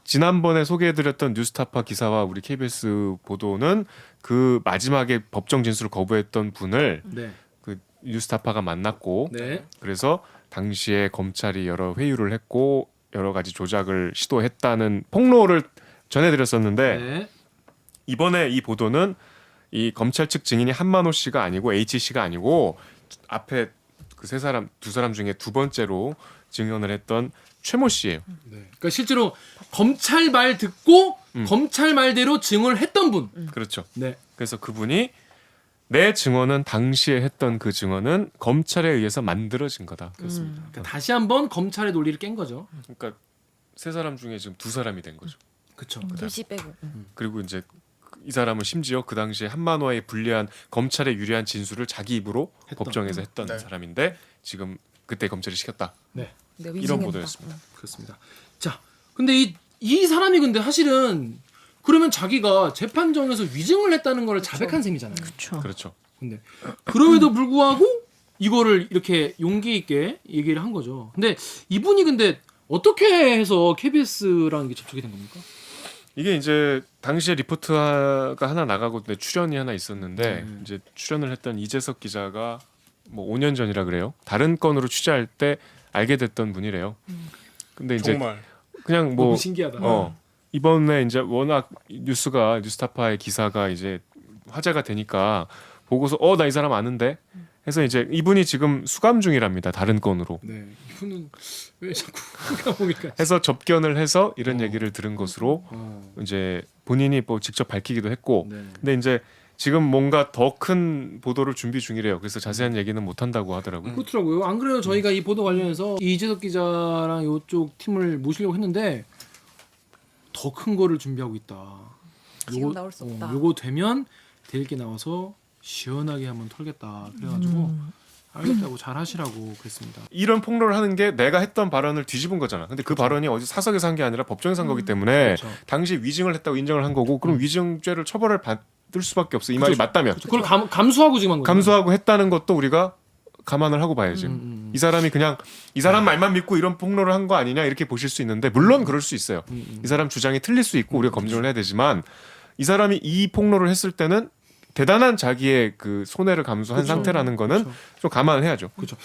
지난번에 소개해드렸던 뉴스타파 기사와 우리 KBS 보도는 그 마지막에 법정 진술을 거부했던 분을 네. 그 뉴스타파가 만났고 네. 그래서 당시에 검찰이 여러 회유를 했고 여러 가지 조작을 시도했다는 폭로를 전해드렸었는데 네. 이번에 이 보도는 이 검찰 측 증인이 한만호 씨가 아니고 H 씨가 아니고 앞에 그 두 사람 중에 두 번째로 증언을 했던 최모 씨예요. 네. 그러니까 실제로 검찰 말 듣고 검찰 말대로 증언을 했던 분. 그렇죠. 네. 그래서 그분이 내 증언은 당시에 했던 그 증언은 검찰에 의해서 만들어진 거다. 그렇습니다. 그러니까 다시 한번 검찰의 논리를 깬 거죠. 그러니까 세 사람 중에 지금 두 사람이 된 거죠. 그렇죠. 김씨 빼고. 그리고 이제 이 사람은 심지어 그 당시에 한만호에 불리한 검찰에 유리한 진술을 자기 입으로 했던. 법정에서 했던 네. 사람인데 지금 그때 검찰이 시켰다. 네. 네, 이런 위증했다. 보도였습니다. 그렇습니다. 자, 근데 이 사람이 근데 사실은 그러면 자기가 재판정에서 위증을 했다는 걸 자백한 셈이잖아요. 그렇죠. 그렇죠. 근데 그럼에도 불구하고 이거를 이렇게 용기 있게 얘기를 한 거죠. 근데 이분이 근데 어떻게 해서 KBS랑 이게 접촉이 된 겁니까? 이게 이제 당시에 리포트가 하나 나가고 출연이 하나 있었는데 이제 출연을 했던 이재석 기자가 뭐 5년 전이라 그래요. 다른 건으로 취재할 때 알게 됐던 분이래요. 근데 이제 정말 그냥 뭐 너무 신기하다. 이번에 이제 워낙 뉴스타파의 기사가 이제 화제가 되니까 보고서 나 이 사람 아는데 해서 이제 이분이 지금 수감 중이랍니다. 다른 건으로. 네, 이분은 왜 자꾸 감옥일까? 해서 접견을 해서 이런 얘기를 들은 것으로 이제 본인이 뭐 직접 밝히기도 했고 네. 근데 이제 지금 뭔가 더 큰 보도를 준비 중이래요. 그래서 자세한 얘기는 못 한다고 하더라고요. 그렇더라고요. 안 그래도 저희가 이 보도 관련해서 이재석 기자랑 이쪽 팀을 모시려고 했는데 더 큰 거를 준비하고 있다. 지금 나올 수 없다. 요거 되면 대일기 나와서 시원하게 한번 털겠다. 그래가지고 알겠다고 잘 하시라고 그랬습니다. 이런 폭로를 하는 게 내가 했던 발언을 뒤집은 거잖아. 근데 그 발언이 어디 사석에서 한 게 아니라 법정에서 한 거기 때문에 그렇죠. 당시 위증을 했다고 인정을 한 거고 그럼 위증죄를 처벌을 받을 수밖에 없어. 이 말이 맞다면. 그걸 감수하고 지금 한 거죠. 감수하고 했다는 것도 우리가 감안을 하고 봐야지. 이 사람이 그냥 이 사람 말만 믿고 이런 폭로를 한 거 아니냐 이렇게 보실 수 있는데 물론 그럴 수 있어요. 이 사람 주장이 틀릴 수 있고 우리가 검증을 해야 되지만 이 사람이 이 폭로를 했을 때는 대단한 자기의 그 손해를 감수한 그렇죠. 상태라는 거는 좀 감안해야죠. 그렇죠.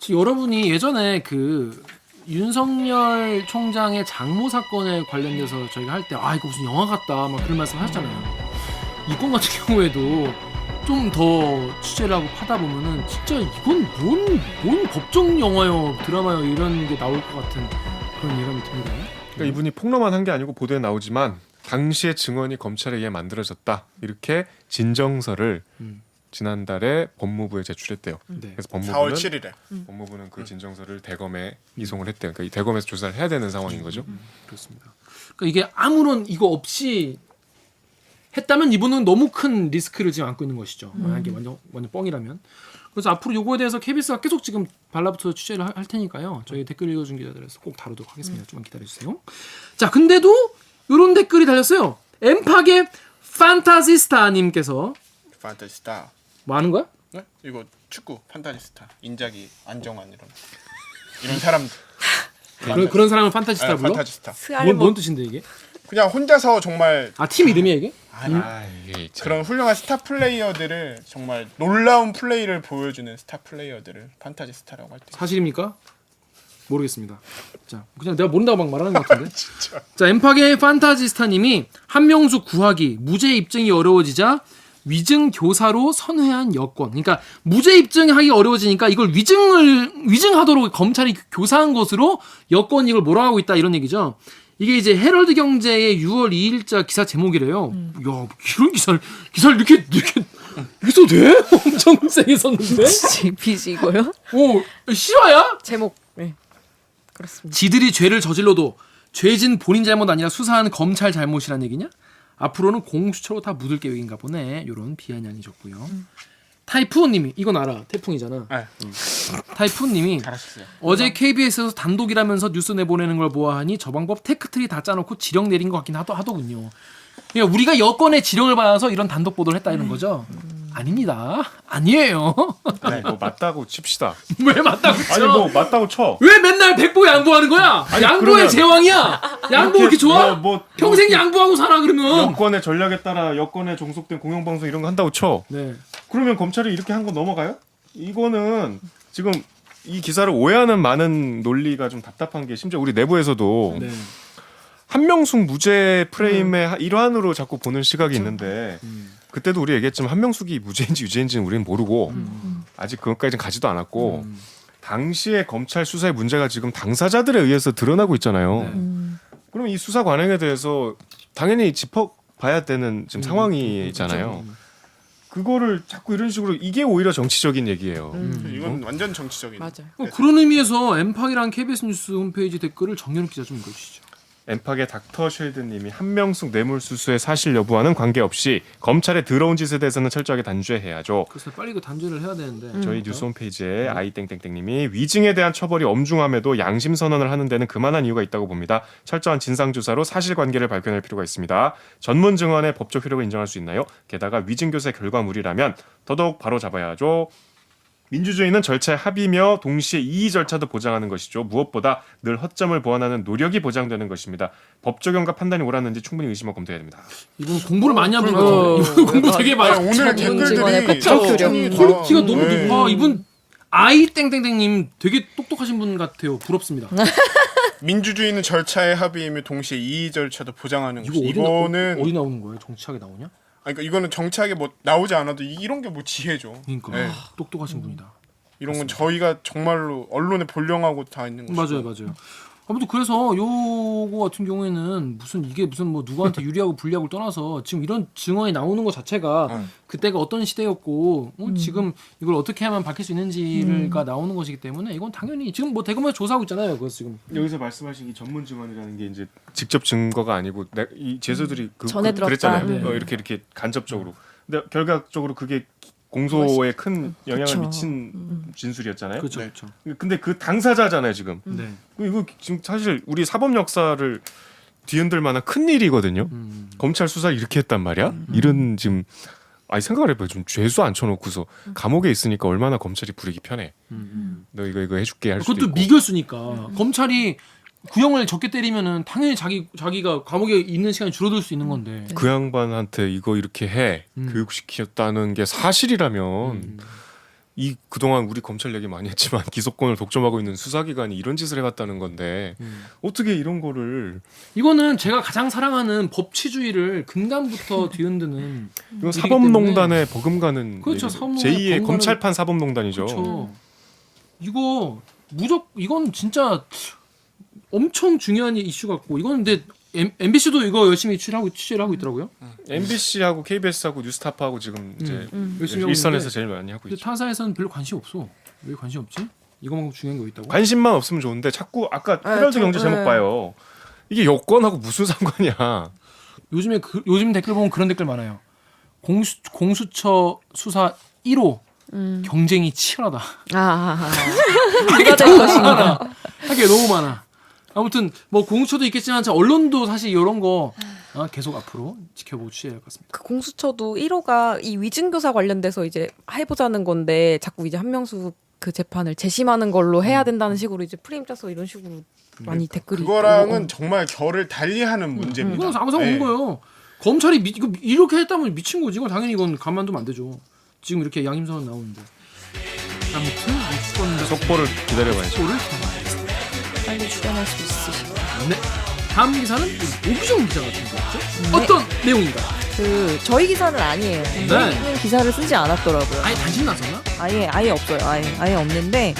여러분이 예전에 그 윤석열 총장의 장모 사건에 관련돼서 저희가 할 때 이거 무슨 영화 같다 막 그런 말씀 하셨잖아요. 이 건 같은 경우에도 좀 더 취재를 하고 파다 보면은 진짜 이건 뭔 법정 영화요 드라마요 이런 게 나올 것 같은 그런 예감이 듭니다. 그러니까 이분이 폭로만 한 게 아니고 보도에 나오지만 당시의 증언이 검찰에 의해 만들어졌다 이렇게 진정서를 지난달에 법무부에 제출했대요. 네. 그래서 4월 7일에 법무부는 그 진정서를 대검에 이송을 했대요. 그러니까 이 대검에서 조사를 해야 되는 상황인 거죠. 그렇습니다. 그러니까 이게 아무런 이거 없이 했다면 이분은 너무 큰 리스크를 지금 안고 있는 것이죠. 만약에 완전 뻥이라면. 그래서 앞으로 요거에 대해서 KBS가 계속 지금 발라붙어 취재를 할 테니까요. 저희 댓글 읽어준 기자들에서 꼭 다루도록 하겠습니다. 좀만 기다려주세요. 자, 근데도 이런 댓글이 달렸어요. 엠팍의 판타지스타님께서 판타지스타. 뭐 하는 거야? 네? 이거 축구 판타지스타. 인자기 안정환 이런 사람들. 그런 사람을 판타지스타 불러? 판타지스타. 뭔 뜻인데 이게? 그냥 혼자서 정말 아, 팀 이름이야 이게? 이게 참. 그런 훌륭한 스타 플레이어들을 정말 놀라운 플레이를 보여주는 스타 플레이어들을 판타지스타라고 할 때. 사실입니까? 모르겠습니다. 자, 그냥 내가 모른다고 막 말하는 것 같은데. 자, 엠팍의 판타지스타님이 한명수 구하기 무죄 입증이 어려워지자 위증 교사로 선회한 여권. 그러니까 무죄 입증하기 어려워지니까 이걸 위증하도록 검찰이 교사한 것으로 여권이 이걸 몰아가고 있다 이런 얘기죠. 이게 이제 헤럴드 경제의 6월 2일자 기사 제목이래요. 야, 이런 기사를 이렇게 써도 돼? 엄청 세게 썼는데. 비지 이거요? 실화야? 제목. 네. 그렇습니다. 지들이 죄를 저질러도 죄진 본인 잘못 아니라 수사하는 검찰 잘못이란 얘기냐? 앞으로는 공수처로 다 묻을 계획인가 보네. 이런 비아냥이셨고요. 타이푸님이 이건 알아. 태풍이잖아. 네. 타이푸님이 잘하셨어요. 어제 KBS에서 단독이라면서 뉴스 내보내는 걸 보아하니 저 방법 테크트리 다 짜놓고 지령 내린 것 같긴 하더군요. 그러니까 우리가 여권의 지령을 받아서 이런 단독 보도를 했다 이런 거죠. 아닙니다. 아니에요. 아니 뭐 맞다고 칩시다. 왜 맞다고 쳐? 아니 뭐 맞다고 쳐. 왜 맨날 백보 양보하는 거야? 양보의 그러면- 제왕이야. 양보 이렇게 좋아? 뭐 평생 양보하고 살아 그러면. 여권의 전략에 따라 여권에 종속된 공영방송 이런 거 한다고 쳐. 네. 그러면 검찰이 이렇게 한 거 넘어가요? 이거는 지금 이 기사를 오해하는 많은 논리가 좀 답답한 게 심지어 우리 내부에서도 네. 한명숙 무죄 프레임의 일환으로 자꾸 보는 시각이 있는데 그때도 우리 얘기했지만 한명숙이 무죄인지 유죄인지는 우리는 모르고 아직 그것까지는 가지도 않았고 당시에 검찰 수사의 문제가 지금 당사자들에 의해서 드러나고 있잖아요. 그럼 이 수사 관행에 대해서 당연히 짚어봐야 되는 지금 상황이잖아요. 그거를 자꾸 이런 식으로 이게 오히려 정치적인 얘기예요. 이건 완전 정치적인. 맞아요. 그런 의미에서 엠팍이랑 KBS 뉴스 홈페이지 댓글을 정연욱 기자 좀 읽어주시죠. 엠팍의 닥터 쉘드님이 한명숙 뇌물수수의 사실 여부와는 관계없이 검찰의 더러운 짓에 대해서는 철저하게 단죄해야죠. 그래서 빨리 그 단죄를 해야 되는데. 저희 뉴스 홈페이지에 아이땡땡땡님이 위증에 대한 처벌이 엄중함에도 양심 선언을 하는 데는 그만한 이유가 있다고 봅니다. 철저한 진상조사로 사실관계를 밝혀낼 필요가 있습니다. 전문 증언의 법적 효력을 인정할 수 있나요? 게다가 위증 교사의 결과물이라면 더더욱 바로 잡아야 하죠. 민주주의는 절차의 합의며 동시에 이의 절차도 보장하는 것이죠. 무엇보다 늘 허점을 보완하는 노력이 보장되는 것입니다. 법 적용과 판단이 옳았는지 충분히 의심하고 검토해야 됩니다. 이분 공부를 많이 한 분 같아요. 이분 공부 되게 많이. 오늘 전문 직원의 댓글들이 법적 퀄리티가 퀄리티가 너무 네. 높아. 이분 아이땡땡땡님 되게 똑똑하신 분 같아요. 부럽습니다. 민주주의는 절차의 합의이며 동시에 이의 절차도 보장하는 이거 것이. 이거는 어디 나오는 거예요? 정치하게 나오냐? 아니, 그러니까 이거는 정치하게 뭐 나오지 않아도 이런 게 뭐 지혜죠. 그러니까 네. 똑똑하신 분이다. 이런 건 저희가 정말로 언론에 본령하고 다 있는 거죠. 맞아요. 아무튼 그래서 요거 같은 경우에는 이게 무슨 뭐 누구한테 유리하고 불리하고 떠나서 지금 이런 증언이 나오는 것 자체가 그때가 어떤 시대였고 지금 이걸 어떻게 하면 밝힐 수 있는지가 나오는 것이기 때문에 이건 당연히 지금 뭐 대검에서 조사하고 있잖아요. 그거 지금. 여기서 말씀하신 이 전문 증언이라는 게 이제 직접 증거가 아니고 이 제소들이 전에 들었다. 그랬잖아요. 네. 이렇게 간접적으로. 근데 결과적으로 그게 공소에 큰 영향을 그쵸. 미친 진술이었잖아요. 그렇죠. 네. 그렇죠. 근데 그 당사자잖아요 지금. 네. 이거 지금 사실 우리 사법 역사를 뒤흔들 만한 큰 일이거든요. 검찰 수사를 이렇게 했단 말이야. 이런 지금 아니 생각을 해봐요. 좀 죄수 앉혀놓고서 감옥에 있으니까 얼마나 검찰이 부리기 편해. 너 이거 해줄게 할 수도 그것도 있고. 미결수니까 검찰이 구형을 적게 때리면은 당연히 자기가 감옥에 있는 시간이 줄어들 수 있는 건데. 그 양반한테 이거 이렇게 해 교육시켰다는 게 사실이라면 이 그동안 우리 검찰 얘기 많이 했지만 기소권을 독점하고 있는 수사기관이 이런 짓을 해갔다는 건데 어떻게 이런 거를 이거는 제가 가장 사랑하는 법치주의를 근간부터 뒤흔드는 이건 사법농단에 버금가는 그렇죠. 얘기죠. 사법농단에 제2의 버금가는- 검찰판 사법농단이죠. 그렇죠. 이건 진짜 엄청 중요한 이슈 같고 이건 근데 MBC도 이거 열심히 취재를 하고 있더라고요. MBC하고 KBS하고 뉴스타파하고 지금 이제 열심히 하고 일선에서 있는데 제일 많이 하고 근데 있죠. 타사에서는 별로 관심 없어. 왜 관심 없지? 이거만큼 중요한 거 있다고? 관심만 없으면 좋은데 자꾸 아까 헤럴드 저- 경제 제목 네. 봐요. 이게 여권하고 무슨 상관이야? 요즘 댓글 보면 그런 댓글 많아요. 공수처 수사 1호 경쟁이 치열하다. 누가 될 것인가. 하게 너무 많아. 아무튼 뭐 공수처도 있겠지만 언론도 사실 이런 거 계속 앞으로 지켜보고 취재해야 할 것 같습니다. 그 공수처도 1호가 이 위증교사 관련돼서 이제 해보자는 건데 자꾸 이제 한명수 그 재판을 재심하는 걸로 해야 된다는 식으로 이제 프레임 짜서 이런 식으로 많이 댓글이 그거랑은 정말 결을 달리하는 문제입니다. 이건 아무 상관 없는 거예요. 검찰이 이거 이렇게 했다면 미친 거지. 이건 당연히 이건 가만두면 안 되죠. 지금 이렇게 양심선언 나오는데. 아무튼 이건 속보를 기다려봐야죠. 속보를 빨리 출연할 수 있으시고. 네. 다음 기사는 오규정 기자가 준비했죠. 어떤 내용인가? 그 저희 기사는 아니에요. 저희는 기사를 쓰지 않았더라고요. 아예 단신 나섰나? 아예 없어요. 아예 없는데